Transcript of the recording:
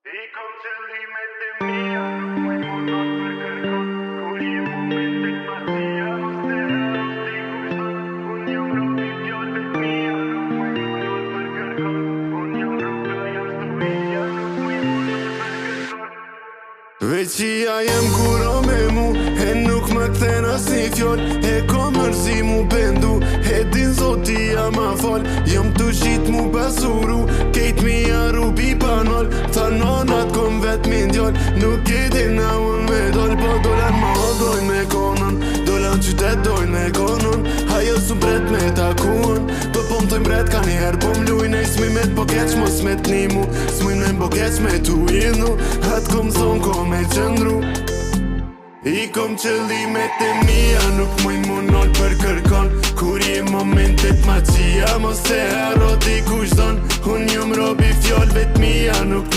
I kom qëllimet e mia, nuk mundon për kërkon. Kur je momentet pasia, ose unë jam robi fjalëve t'mia, nuk mundon për kërkon. Unë jam rruga, jam storia, nuk mundon për kërkon. Veqia jem kur o me mu, e nuk më kthen as një fjall. E ko mërzi mu bendu, e din zotia ma fal. Jom të shit mu pasuru, kejt mi arubi panol. Tha nonat kom vet mindjall, nuk e dina unë me dol. Po dolan ma dojnë me konon, dolan qytet dojnë me konon. Hajo su bret me takuon, po po më të mbret ka njerë. Po m'lujnë e s'mimet po keq mos me t'nimu, s'mujnë me mbo keq me tu inu. Atë kom thonë ko me qëndru, i kom qëllimet e mia, nuk muj mu nol për kërkon. Kur je momentet ma qia, mos e haro di kush don. Unë jom robi fjallëve t'mia, nuk